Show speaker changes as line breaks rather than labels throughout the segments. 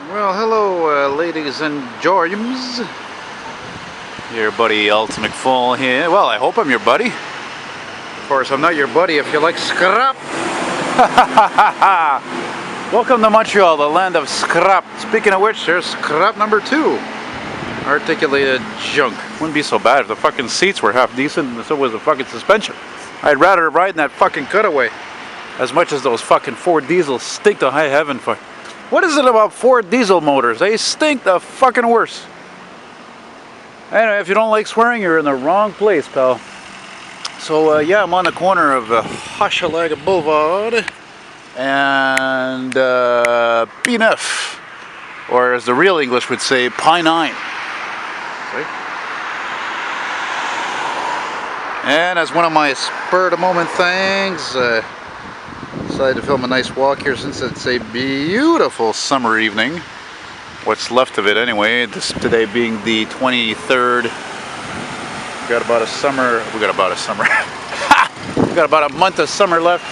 Well, hello, ladies and germs. Your buddy eltonmcfall here. Well, I hope I'm your buddy. Of course, I'm not your buddy if you like scrap. Welcome to Montreal, the land of scrap. Speaking of which, there's scrap number 2. Articulated junk. Wouldn't be so bad if the fucking seats were half decent and so was the fucking suspension. I'd rather ride in that fucking cutaway as much as those fucking Ford diesels stink to high heaven for. What is it about Ford diesel motors? They stink the fucking worst. Anyway, if you don't like swearing, you're in the wrong place, pal. So, yeah, I'm on the corner of Hochelaga Boulevard and P9, or as the real English would say, P9. See? And as one of my spur-of-the-moment things, decided to film a nice walk here since it's a beautiful summer evening. What's left of it anyway. Today being the 23rd. We got about a summer. We got about a month of summer left.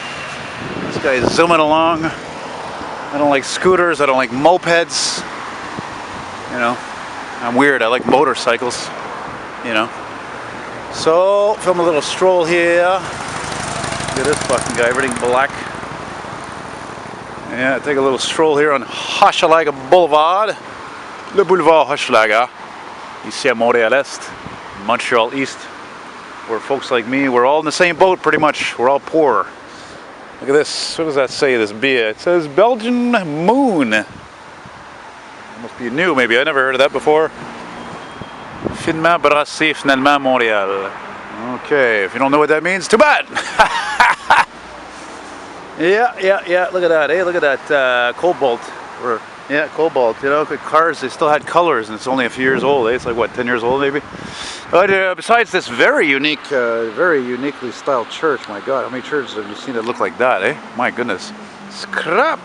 This guy is zooming along. I don't like scooters. I don't like mopeds. You know, I'm weird. I like motorcycles. You know. So film a little stroll here. Look at this fucking guy. Everything black. Yeah, take a little stroll here on Hochelaga Boulevard. Le Boulevard Hochelaga. Ici à Montréal Est, Montreal East. Where folks like me, we're all in the same boat pretty much. We're all poor. Look at this. What does that say, this beer? It says Belgian Moon. It must be new maybe. I never heard of that before. Finement brassé finalement Montréal. Okay, if you don't know what that means, too bad. Yeah, look at that, hey, look at that cobalt, or, yeah, cobalt, you know, cars, they still had colors, and it's only a few years old, eh? It's like, what, 10 years old, maybe? But besides this very uniquely styled church, my God, how many churches have you seen that look like that, eh? My goodness. Scrap!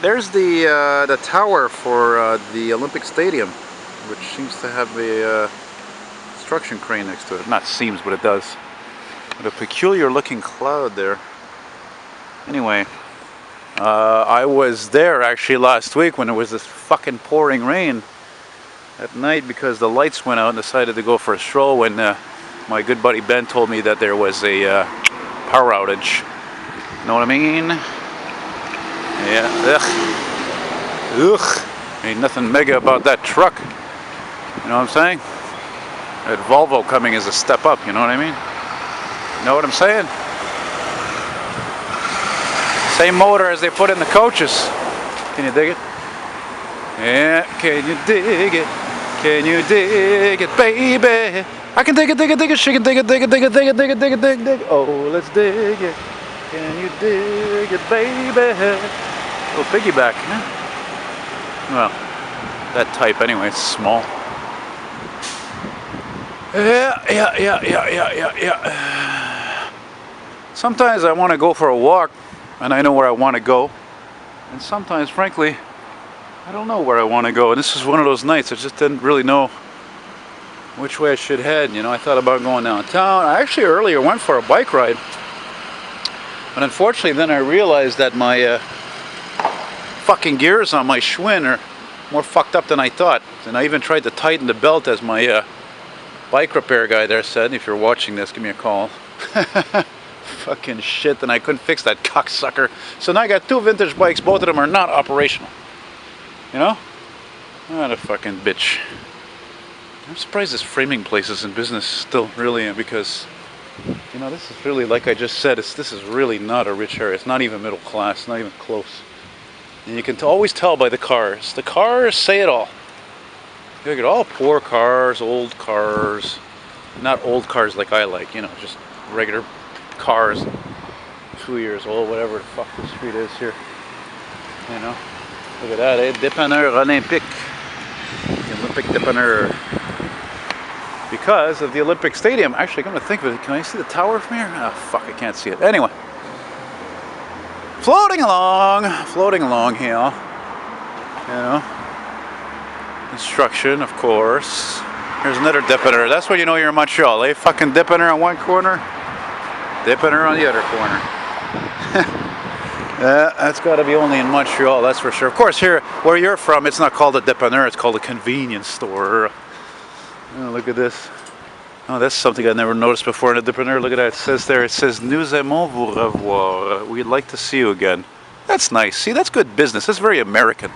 There's the tower for the Olympic Stadium, which seems to have a construction crane next to it. Not seems, but it does. With a peculiar looking cloud there. Anyway, I was there actually last week when it was this fucking pouring rain at night because the lights went out and decided to go for a stroll when my good buddy Ben told me that there was a power outage. Know what I mean? Yeah, ugh. Ain't nothing mega about that truck. You know what I'm saying? That Volvo coming is a step up, you know what I mean? Know what I'm saying? Same motor as they put in the coaches. Can you dig it? Yeah, can you dig it? Can you dig it, baby? I can dig it, she can dig it. Oh, let's dig it. Can you dig it, baby? Little piggyback, huh? Well, that type anyway, it's small. Yeah. Sometimes I want to go for a walk and I know where I want to go, and sometimes frankly I don't know where I want to go, and this is one of those nights I just didn't really know which way I should head. You know, I thought about going downtown. I actually earlier went for a bike ride, but unfortunately then I realized that my fucking gears on my Schwinn are more fucked up than I thought, and I even tried to tighten the belt as my bike repair guy there said. If you're watching this, give me a call. Fucking shit, and I couldn't fix that cocksucker. So now I got 2 vintage bikes, both of them are not operational. You know? What a fucking bitch. I'm surprised this framing place is in business still, really, because, you know, this is really, like I just said, this is really not a rich area. It's not even middle class, not even close. And you can always tell by the cars. The cars say it all. You look at all poor cars, old cars. Not old cars like I like, you know, just regular cars, 2 years old, whatever the fuck the street is here. You know, look at that, eh? Dépanneur Olympique. The Olympic Dépanneur. Because of the Olympic Stadium. Actually, I'm gonna think of it. Can I see the tower from here? Oh, fuck, I can't see it. Anyway. Floating along here. You know. Construction, of course. Here's another dépanneur. That's when you know you're in Montreal, eh? Fucking dépanneur on one corner. Dépanneur on the other corner. That's got to be only in Montreal, that's for sure. Of course, here where you're from, it's not called a dépanneur, it's called a convenience store. Oh, look at this. Oh, that's something I never noticed before in a dépanneur. Look at that. It says there, it says, Nous aimons vous revoir. We'd like to see you again. That's nice. See, that's good business. That's very American.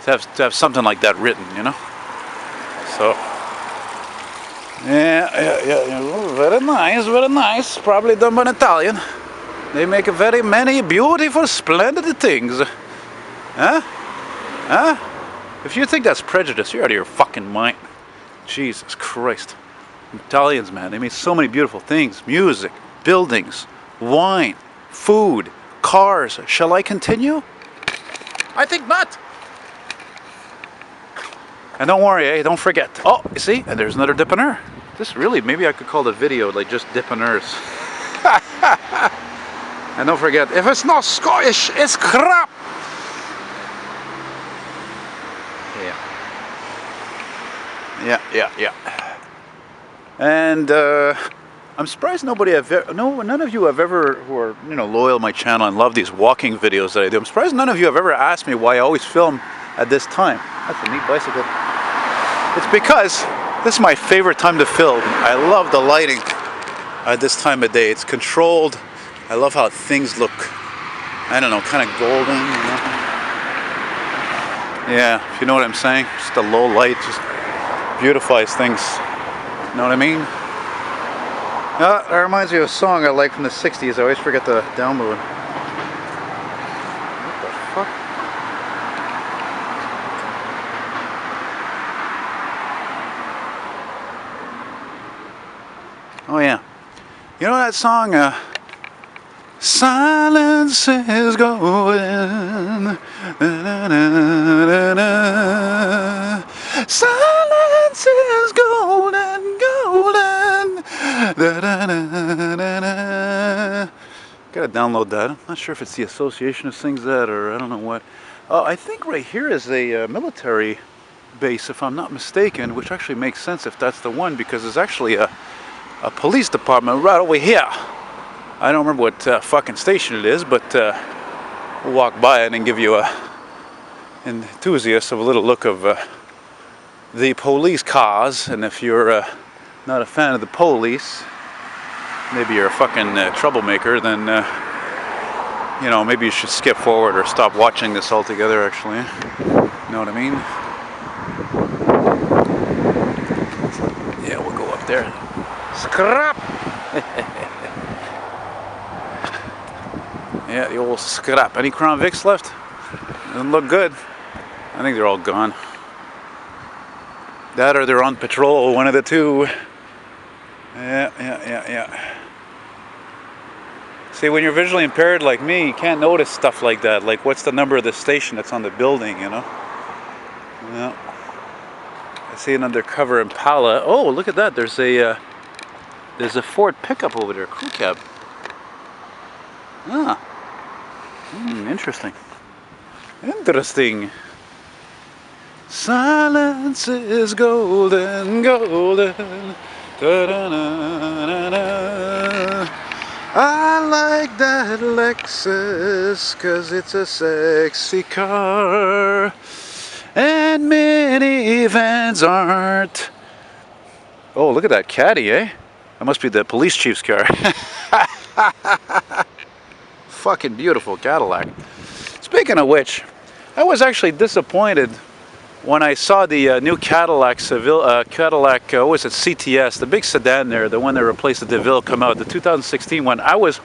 To have something like that written, you know? So, yeah. Oh, very nice, very nice. Probably done by an Italian. They make very many beautiful, splendid things. Huh? Huh? If you think that's prejudice, you're out of your fucking mind. Jesus Christ. Italians, man, they made so many beautiful things. Music, buildings, wine, food, cars. Shall I continue? I think not. And don't worry, eh? Don't forget. Oh, you see? And there's another dépanneur. This really, maybe I could call the video like just dépanneurs. And don't forget, if it's not Scottish, it's crap. Yeah. And I'm surprised none of you have ever, who are loyal to my channel and love these walking videos that I do. I'm surprised none of you have ever asked me why I always film at this time. That's a neat bicycle. It's because this is my favorite time to film. I love the lighting at this time of day. It's controlled. I love how things look, I don't know, kind of golden. Yeah, if you know what I'm saying. Just a low light just beautifies things. You know what I mean? That reminds me of a song I like from the 60s. I always forget to download it. What the fuck? Oh yeah. You know that song, Silence is golden. Silence is golden, golden. Gotta download that. I'm not sure if it's the association that sings that or I don't know what. I think right here is a military base, if I'm not mistaken, which actually makes sense if that's the one, because there's actually a police department right over here. I don't remember what fucking station it is, but we'll walk by it and give you an enthusiast of a little look of the police cars. And if you're not a fan of the police, maybe you're a fucking troublemaker, then maybe you should skip forward or stop watching this altogether, actually. You know what I mean? Yeah, we'll go up there. Scrap! Yeah, the old scrap. Any Crown Vics left? Doesn't look good. I think they're all gone. That or they're on patrol, one of the two. Yeah. See, when you're visually impaired like me, you can't notice stuff like that. Like, what's the number of the station that's on the building, you know? Yeah. I see an undercover Impala. Oh, look at that. There's a Ford pickup over there, crew cab. Ah. Interesting. Interesting. Silence is golden, golden. Da-da-da-da-da. I like that Lexus 'cause it's a sexy car. And minivans aren't. Oh, look at that caddy, eh? That must be the police chief's car. Fucking beautiful Cadillac. Speaking of which, I was actually disappointed when I saw the new Cadillac what was it, CTS, the big sedan there, the one that replaced the DeVille come out, the 2016 one. I was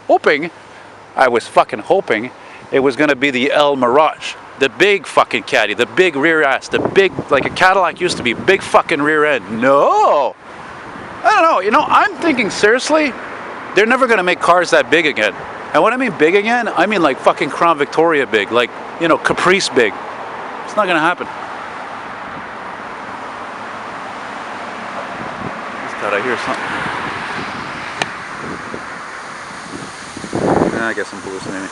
fucking hoping it was going to be the El Mirage, the big fucking caddy, the big rear ass, the big, like a Cadillac used to be, big fucking rear end. No! I don't know, I'm thinking seriously, they're never going to make cars that big again. And when I mean big again, I mean like fucking Crown Victoria big, like, Caprice big. It's not going to happen. Just thought I hear something. I guess I'm hallucinating.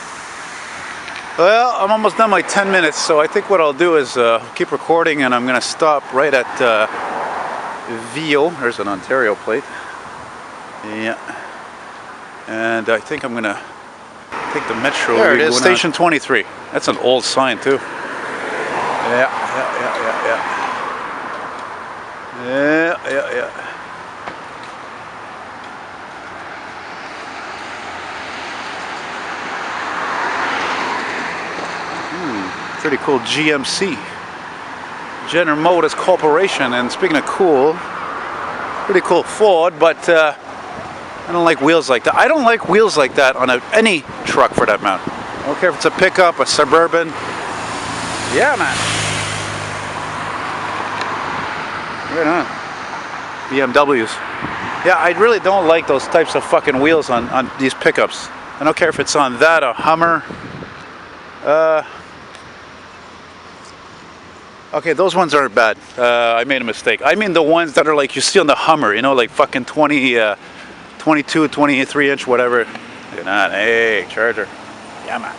Well, I'm almost done my 10 minutes, so I think what I'll do is keep recording, and I'm going to stop right at VIAU. There's an Ontario plate. Yeah. And I think I'm going to take the metro.
There it is,
Station 23. That's an old sign too. Yeah. Pretty cool GMC. General Motors Corporation. And speaking of cool, pretty cool Ford, but I don't like wheels like that. I don't like wheels like that on any truck for that matter. I don't care if it's a pickup, a Suburban. Yeah, man. Right on. BMWs. Yeah, I really don't like those types of fucking wheels on these pickups. I don't care if it's on that, a Hummer. Okay, those ones aren't bad. I made a mistake. I mean the ones that are like you see on the Hummer, you know, like fucking 22, 23 inch, whatever. Look at that. Hey, Charger. Yeah, man.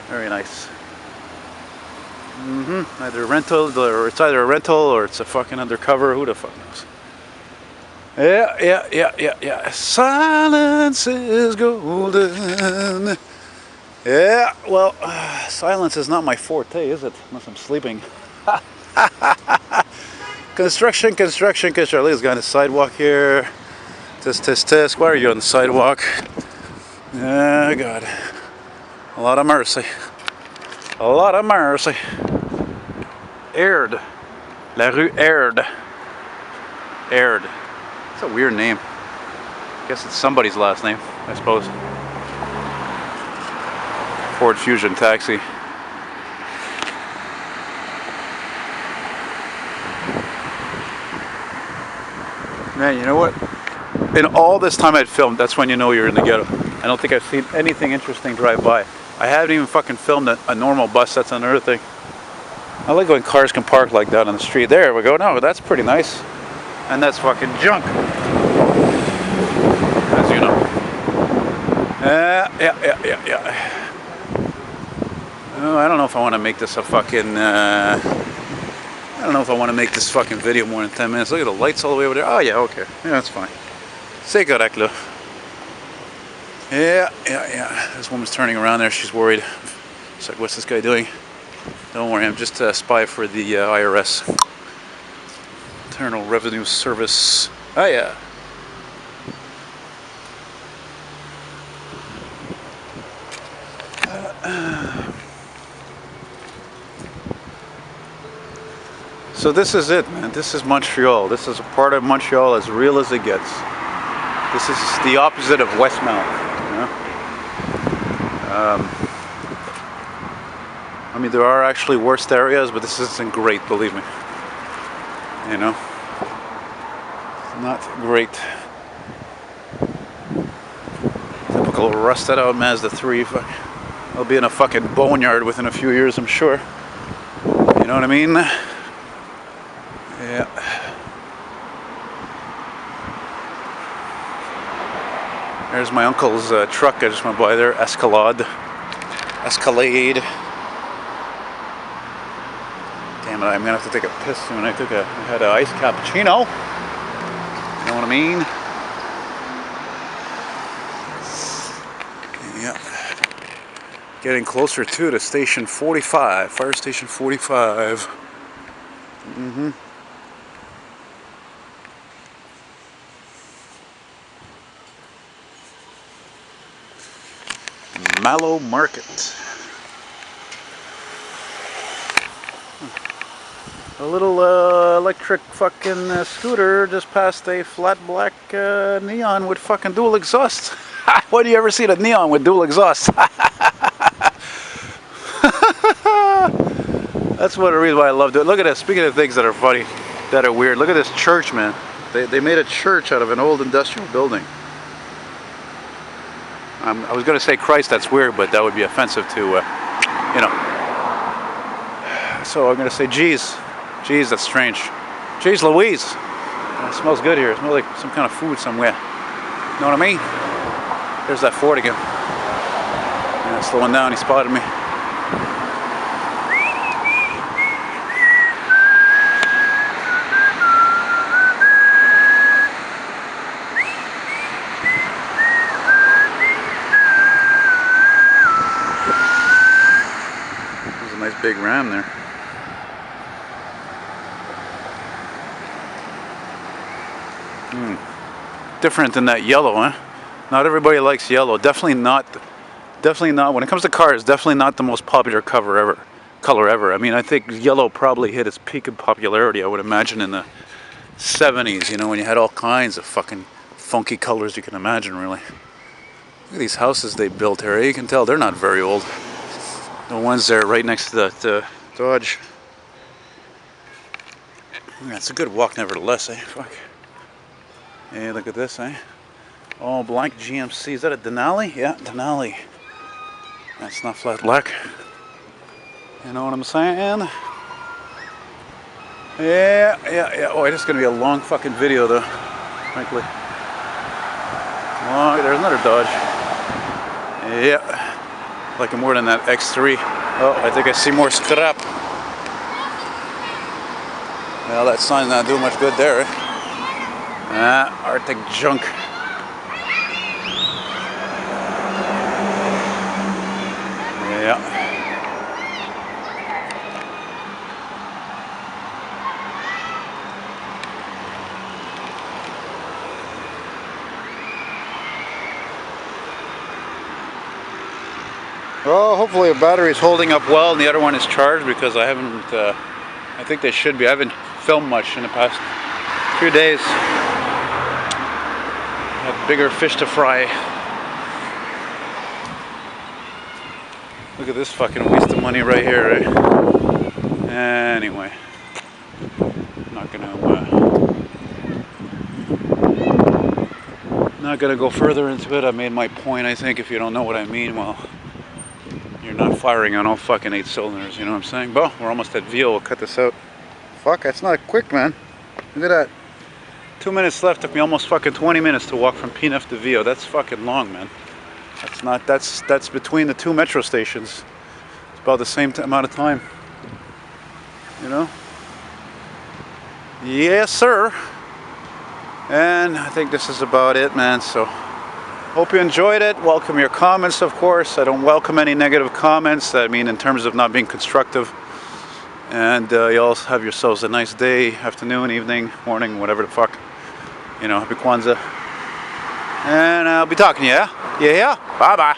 Very nice. Either rental, or it's either a rental or it's a fucking undercover. Who the fuck knows? Yeah. Silence is golden. Yeah, well, silence is not my forte, is it? Unless I'm sleeping. Construction. Look, this guy on the sidewalk here. Tisk. Why are you on the sidewalk? Oh, God. A lot of mercy. Aird. La Rue Aird. It's a weird name. I guess it's somebody's last name, I suppose. Ford Fusion taxi. Man, you know what? In all this time I'd filmed, that's when you know you're in the ghetto. I don't think I've seen anything interesting drive by. I haven't even fucking filmed a normal bus. That's another thing. I like when cars can park like that on the street. There we go. No, that's pretty nice. And that's fucking junk. As you know. Yeah. Oh, I don't know if I want to make this a fucking... I don't know if I want to make this fucking video more than 10 minutes. Look at the lights all the way over there. Oh, yeah, okay. Yeah, that's fine. C'est correct, là. Yeah. This woman's turning around there. She's worried. She's like, what's this guy doing? Don't worry, I'm just a spy for the IRS. Internal Revenue Service. Oh, yeah. So this is it, man. This is Montreal. This is a part of Montreal as real as it gets. This is the opposite of Westmount. You know? I mean, there are actually worse areas, but this isn't great, believe me. You know? Not great. Typical rusted out Mazda 3. I'll be in a fucking boneyard within a few years, I'm sure. You know what I mean? Yeah. There's my uncle's truck. I just went by there. Escalade. Damn it, I'm gonna have to take a piss soon. I had an iced cappuccino. You know what I mean? Yeah. Getting closer to station 45. Fire station 45. Mallow Market. A little electric fucking scooter just passed a flat black neon with fucking dual exhaust. When do you ever see a neon with dual exhaust? That's one of the reasons why I love it. Look at this. Speaking of things that are funny, that are weird. Look at this church, man. They made a church out of an old industrial building. I was going to say Christ, that's weird, but that would be offensive to, you know. So I'm going to say geez. Geez, that's strange. Geez Louise. It smells good here. It smells like some kind of food somewhere. You know what I mean? There's that Ford again. Yeah, slowing down, he spotted me. big ram there. Different than that yellow, huh? Not everybody likes yellow. Definitely not. When it comes to cars, definitely not the most popular color ever. I mean, I think yellow probably hit its peak of popularity, I would imagine, in the 70s, you know, when you had all kinds of fucking funky colors you can imagine, really. Look at these houses they built here. You can tell they're not very old. The ones there right next to that Dodge. Yeah, it's a good walk nevertheless, eh? Fuck. Hey, look at this, eh? Oh, blank GMC. Is that a Denali? Yeah, Denali. That's not flat black. You know what I'm saying? Yeah. Oh, it's gonna be a long fucking video, though. Frankly. Oh, there's another Dodge. Yeah. Like more than that X3. Oh, I think I see more scrap. Well, that sign's not doing much good there, eh? Arctic junk. Yeah. Well, hopefully the battery's holding up well and the other one is charged, because I haven't, I think they should be. I haven't filmed much in the past few days. I have bigger fish to fry. Look at this fucking waste of money right here, right? Anyway, not gonna go further into it. I made my point. I think if you don't know what I mean, well, you're not firing on all fucking 8 cylinders. You know what I'm saying? Well, we're almost at VIAU. We'll cut this out. Fuck, that's not quick, man. Look at that. 2 minutes left. Took me almost fucking 20 minutes to walk from PNF to VIAU. That's fucking long, man. That's between the 2 metro stations. It's about the same amount of time. You know? Yes, sir. And I think this is about it, man. So, hope you enjoyed it. Welcome your comments, of course. I don't welcome any negative comments. I mean, in terms of not being constructive. And you all have yourselves a nice day, afternoon, evening, morning, whatever the fuck. You know, happy Kwanzaa. And I'll be talking to you, yeah? Yeah? Bye-bye.